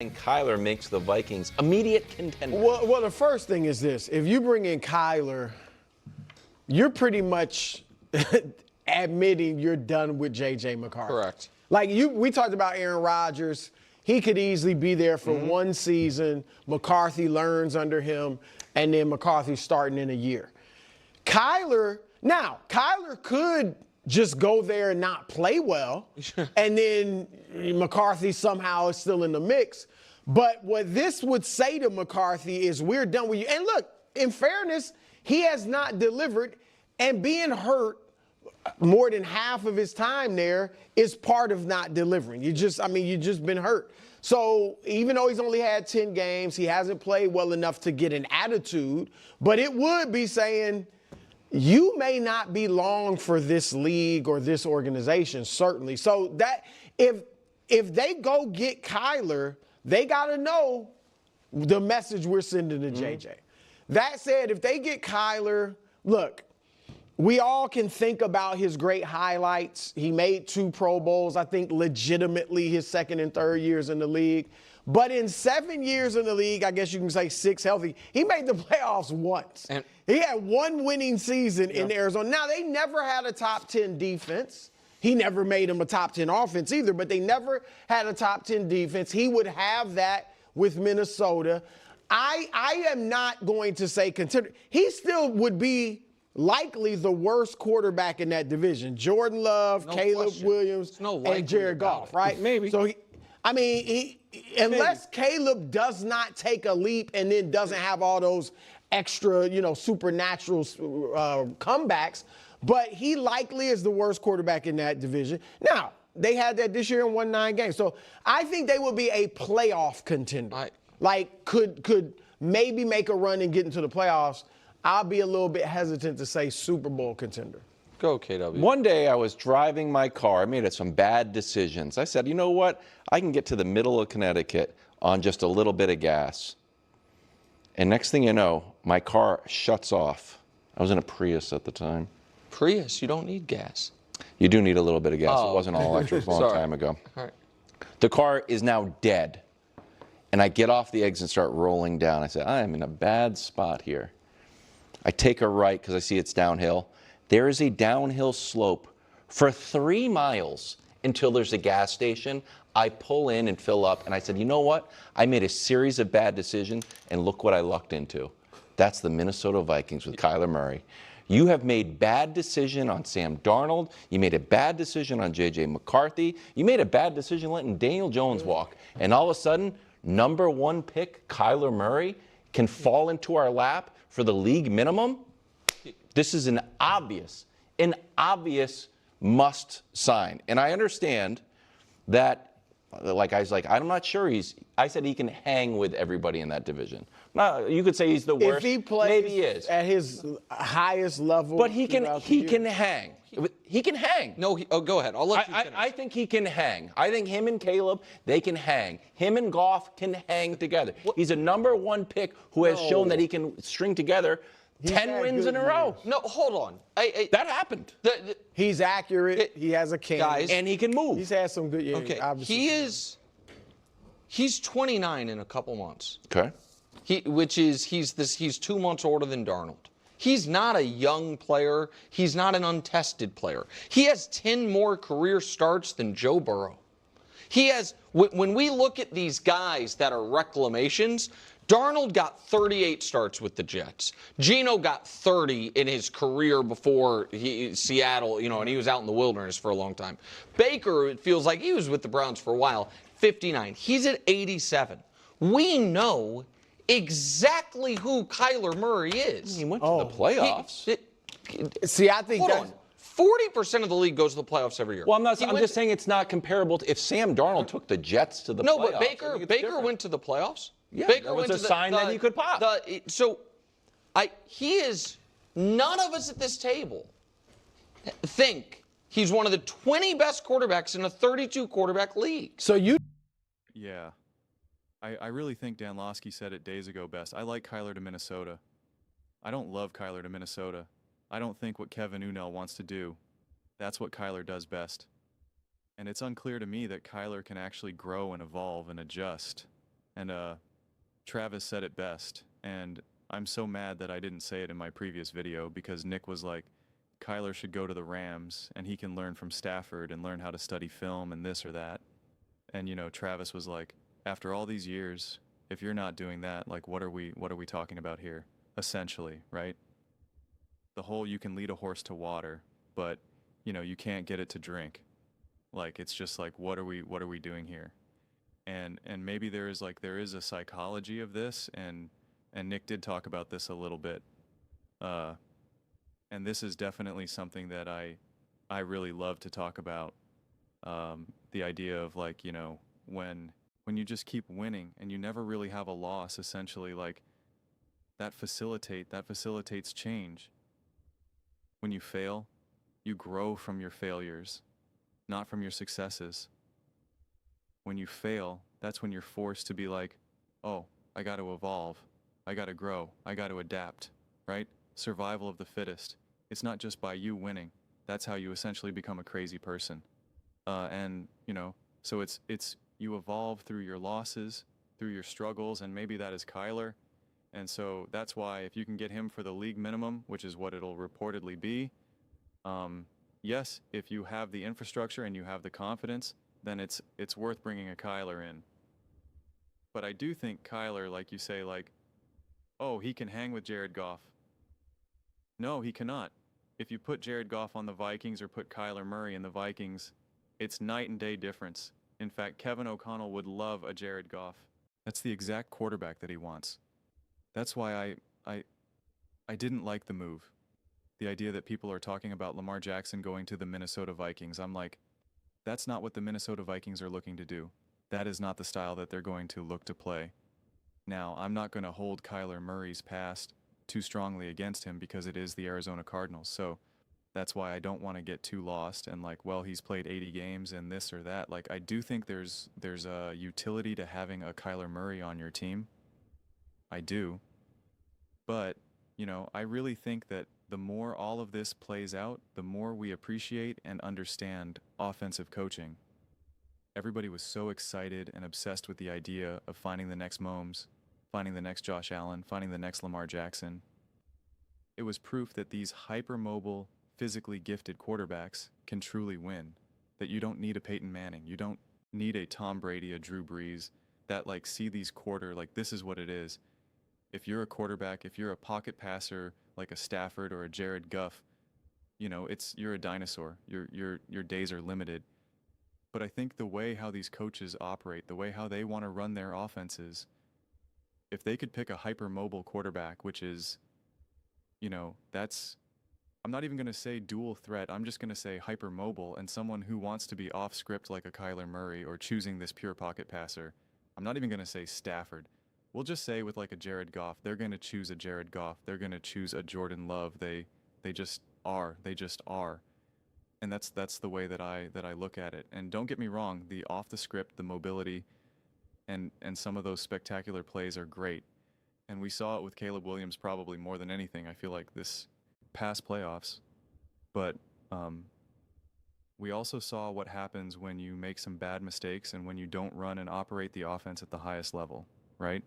And Kyler makes the Vikings immediate contender. Well, the first thing is this. If you bring in Kyler, you're pretty much admitting you're done with J.J. McCarthy. Correct. Like we talked about Aaron Rodgers. He could easily be there for one season. McCarthy learns under him, and then McCarthy's starting in a year. Kyler could just go there and not play well, and then McCarthy somehow is still in the mix. But what this would say to McCarthy is, we're done with you. And look, in fairness, he has not delivered, and being hurt more than half of his time there is part of not delivering. You just been hurt. So even though he's only had 10 games, he hasn't played well enough to get an attitude, but it would be saying, you may not be long for this league or this organization, certainly. So that if they go get Kyler, they got to know the message we're sending to JJ. That said, if they get Kyler, look, we all can think about his great highlights. He made 2 Pro Bowls, I think legitimately his second and third years in the league. But in 7 years in the league, I guess you can say 6 healthy, he made the playoffs once. And he had 1 winning season in Arizona. Now, they never had a top 10 defense. He never made them a top 10 offense either, but they never had a top 10 defense. He would have that with Minnesota. I am not going to say contender. He still would be likely the worst quarterback in that division. Jordan Love, Caleb Williams, and Jared Goff, right? Maybe. So, unless Caleb does not take a leap and then doesn't have all those extra, supernatural comebacks, but he likely is the worst quarterback in that division. Now, they had that this year and won 9 games. So I think they will be a playoff contender. Could maybe make a run and get into the playoffs. I'll be a little bit hesitant to say Super Bowl contender. Go, KW. One day I was driving my car. I made some bad decisions. I said, you know what? I can get to the middle of Connecticut on just a little bit of gas. And next thing you know, my car shuts off. I was in a Prius at the time. Prius, you don't need gas. You do need a little bit of gas. It wasn't all electric a long time ago. All right. The car is now dead. And I get off the exit and start rolling down. I said, I am in a bad spot here. I take a right because I see it's downhill. There is a downhill slope for 3 miles until there's a gas station. I pull in and fill up, and I said, you know what? I made a series of bad decisions, and look what I lucked into. That's the Minnesota Vikings with Kyler Murray. You have made bad decision on Sam Darnold. You made a bad decision on J.J. McCarthy. You made a bad decision letting Daniel Jones walk. And all of a sudden, #1 pick, Kyler Murray, can fall into our lap for the league minimum. This is an obvious must sign. And I understand that, I'm not sure I said he can hang with everybody in that division. Now, you could say he's the worst. If he plays maybe he is. at his highest level. But he can hang. He can hang. No, go ahead. I'll let you finish. I think he can hang. I think him and Caleb, they can hang. Him and Goff can hang together. He's a #1 pick who has shown that he can string together 10 wins in a row. No, hold on. That happened. He's accurate. He has a cannon. Guys, and he can move. He's had some good years. Okay, he's 29 in a couple months. Okay. He's 2 months older than Darnold. He's not a young player. He's not an untested player. He has 10 more career starts than Joe Burrow. He has, when we look at these guys that are reclamations, Darnold got 38 starts with the Jets. Geno got 30 in his career before Seattle, and he was out in the wilderness for a long time. Baker, it feels like he was with the Browns for a while, 59. He's at 87. We know exactly who Kyler Murray is. He went to the playoffs. I think hold on. 40% of the league goes to the playoffs every year. Well, I'm just saying it's not comparable to if Sam Darnold took the Jets to the playoffs. No, but Baker went to the playoffs. Yeah, Baker that was went a sign that he could pop. He is, none of us at this table think he's one of the 20 best quarterbacks in a 32 quarterback league. Yeah. I really think Dan Losky said it days ago best. I like Kyler to Minnesota. I don't love Kyler to Minnesota. I don't think what Kevin Unell wants to do. That's what Kyler does best. And it's unclear to me that Kyler can actually grow and evolve and adjust And Travis said it best, and I'm so mad that I didn't say it in my previous video, because Nick was like, Kyler should go to the Rams and he can learn from Stafford and learn how to study film and this or that. And Travis was like, after all these years, if you're not doing that, like what are we talking about here? Essentially, right? The whole you can lead a horse to water, but you can't get it to drink. Like it's just like what are we doing here? And maybe there is a psychology of this, and Nick did talk about this a little bit. And this is definitely something that I really love to talk about. The idea of like, when you just keep winning and you never really have a loss, essentially, like that facilitates change. When you fail, you grow from your failures, not from your successes. When you fail, that's when you're forced to be like, oh, I got to evolve. I got to grow. I got to adapt, right? Survival of the fittest. It's not just by you winning. That's how you essentially become a crazy person. So it's you evolve through your losses, through your struggles, and maybe that is Kyler. And so that's why if you can get him for the league minimum, which is what it'll reportedly be, yes, if you have the infrastructure and you have the confidence, then it's worth bringing a Kyler in. But I do think Kyler, like you say, like, oh, he can hang with Jared Goff. No, he cannot. If you put Jared Goff on the Vikings or put Kyler Murray in the Vikings, it's night and day difference. In fact, Kevin O'Connell would love a Jared Goff. That's the exact quarterback that he wants. That's why I didn't like the move. The idea that people are talking about Lamar Jackson going to the Minnesota Vikings. I'm like, that's not what the Minnesota Vikings are looking to do. That is not the style that they're going to look to play. Now, I'm not going to hold Kyler Murray's past too strongly against him because it is the Arizona Cardinals. So that's why I don't want to get too lost and like, well, he's played 80 games and this or that. Like, I do think there's a utility to having a Kyler Murray on your team. I do. But, I really think that the more all of this plays out, the more we appreciate and understand offensive coaching. Everybody was so excited and obsessed with the idea of finding the next Mahomes, finding the next Josh Allen, finding the next Lamar Jackson. It was proof that these hypermobile, physically gifted quarterbacks can truly win. That you don't need a Peyton Manning. You don't need a Tom Brady, a Drew Brees, that like see these quarter, like this is what it is. If you're a quarterback, if you're a pocket passer like a Stafford or a Jared Goff, you're a dinosaur. Your days are limited. But I think the way how these coaches operate, the way how they want to run their offenses, if they could pick a hypermobile quarterback, which is, I'm not even going to say dual threat. I'm just going to say hypermobile, and someone who wants to be off script like a Kyler Murray or choosing this pure pocket passer. I'm not even going to say Stafford. We'll just say with like a Jared Goff, they're going to choose a Jared Goff. They're going to choose a Jordan Love. They just are. They just are. And that's the way that I look at it. And don't get me wrong, the off the script, the mobility, and some of those spectacular plays are great. And we saw it with Caleb Williams probably more than anything, I feel like, this past playoffs. But we also saw what happens when you make some bad mistakes and when you don't run and operate the offense at the highest level, right?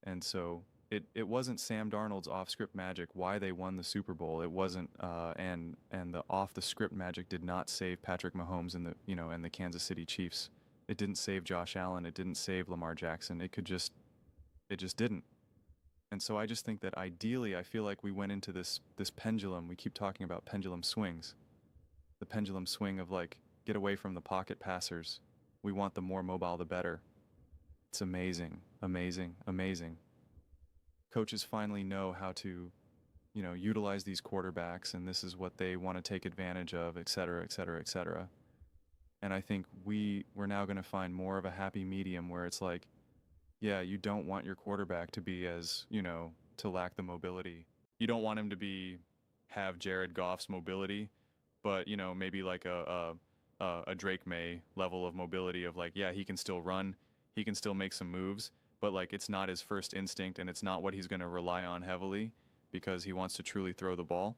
And so it wasn't Sam Darnold's off-script magic why they won the Super Bowl. It wasn't, and the off-the-script magic did not save Patrick Mahomes and the Kansas City Chiefs. It didn't save Josh Allen. It didn't save Lamar Jackson. It just didn't. And so I just think that ideally, I feel like we went into this pendulum. We keep talking about pendulum swings. The pendulum swing of like, get away from the pocket passers. We want the more mobile, the better. It's amazing, amazing, amazing. Coaches finally know how to, utilize these quarterbacks, and this is what they want to take advantage of, et cetera, et cetera, et cetera. And I think we're now going to find more of a happy medium where it's like, yeah, you don't want your quarterback to be as, to lack the mobility. You don't want him to have Jared Goff's mobility, but, maybe like a Drake May level of mobility of like, yeah, he can still run, he can still make some moves, but like it's not his first instinct and it's not what he's going to rely on heavily because he wants to truly throw the ball.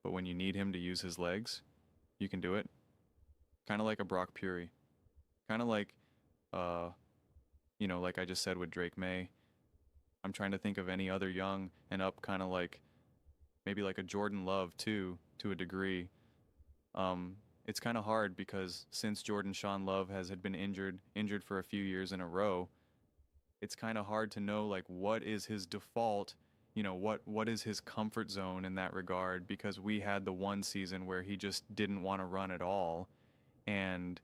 But when you need him to use his legs, you can do it. Kind of like a Brock Purdy. Kind of like You know, like I just said with Drake May. I'm trying to think of any other young and up kind of like maybe like a Jordan Love too, to a degree. It's kind of hard because since Jordan Sean Love had been injured for a few years in a row, it's kind of hard to know like what is his default, you know, what is his comfort zone in that regard, because we had the one season where he just didn't want to run at all. And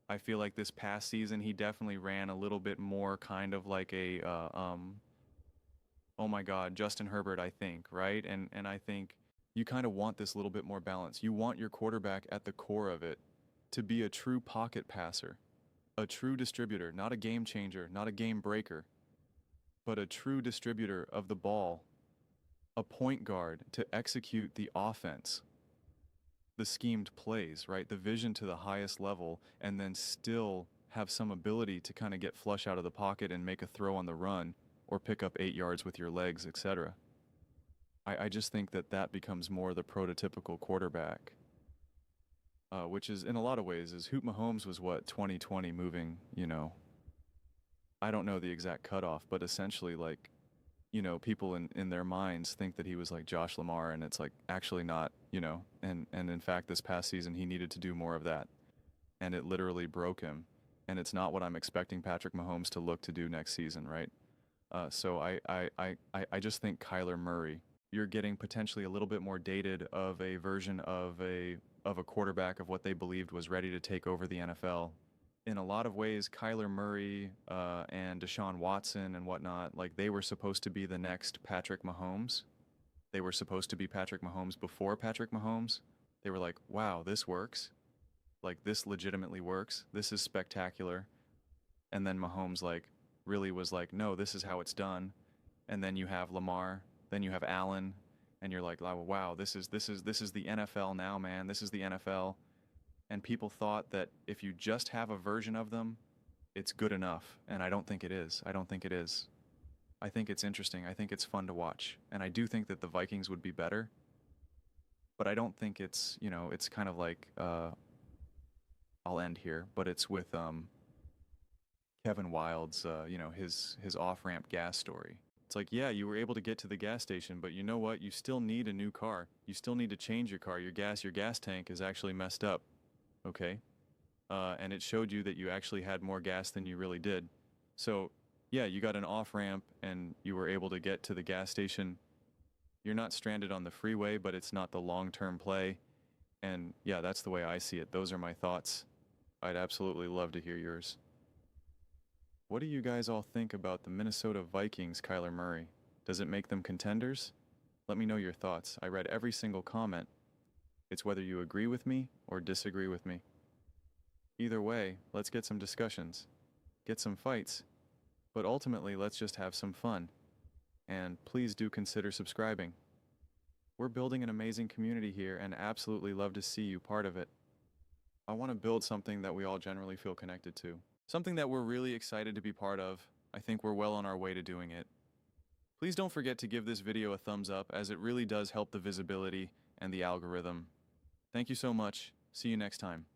I feel like this past season he definitely ran a little bit more kind of like a oh my God, Justin Herbert, I think, right? And I think you kind of want this little bit more balance. You want your quarterback at the core of it to be a true pocket passer, a true distributor, not a game changer, not a game breaker, but a true distributor of the ball, a point guard to execute the offense, the schemed plays, right? The vision to the highest level, and then still have some ability to kind of get flush out of the pocket and make a throw on the run or pick up 8 yards with your legs, etc. I just think that becomes more the prototypical quarterback, which is in a lot of ways is Hoot Mahomes was what 2020 moving, you know, I don't know the exact cutoff, but essentially like, you know, people in their minds think that he was like Josh Lamar, and it's like actually not, you know, and in fact this past season he needed to do more of that, and it literally broke him, and it's not what I'm expecting Patrick Mahomes to look to do next season, right? So I just think Kyler Murray, you're getting potentially a little bit more dated of a version of a quarterback of what they believed was ready to take over the NFL. In a lot of ways, Kyler Murray and Deshaun Watson and whatnot, like they were supposed to be the next Patrick Mahomes. They were supposed to be Patrick Mahomes before Patrick Mahomes. They were like, wow, this works. Like this legitimately works. This is spectacular. And then Mahomes like really was like, no, this is how it's done. And then you have Lamar, then you have Allen, and you're like, oh, wow, this is the NFL now, man. This is the NFL. And people thought that if you just have a version of them, it's good enough. And I don't think it is. I don't think it is. I think it's interesting. I think it's fun to watch. And I do think that the Vikings would be better. But I don't think it's, you know, it's kind of like, I'll end here, but it's with Kevin Wilde's, you know, his off-ramp gas story. It's like, yeah, you were able to get to the gas station, but you know what? You still need a new car. You still need to change your car. Your gas tank is actually messed up. Okay? And it showed you that you actually had more gas than you really did. So, yeah, you got an off-ramp and you were able to get to the gas station. You're not stranded on the freeway, but it's not the long-term play. And yeah, that's the way I see it. Those are my thoughts. I'd absolutely love to hear yours. What do you guys all think about the Minnesota Vikings, Kyler Murray? Does it make them contenders? Let me know your thoughts. I read every single comment. It's whether you agree with me or disagree with me. Either way, let's get some discussions, get some fights, but ultimately let's just have some fun. And please do consider subscribing. We're building an amazing community here and absolutely love to see you part of it. I want to build something that we all generally feel connected to. Something that we're really excited to be part of. I think we're well on our way to doing it. Please don't forget to give this video a thumbs up, as it really does help the visibility and the algorithm. Thank you so much. See you next time.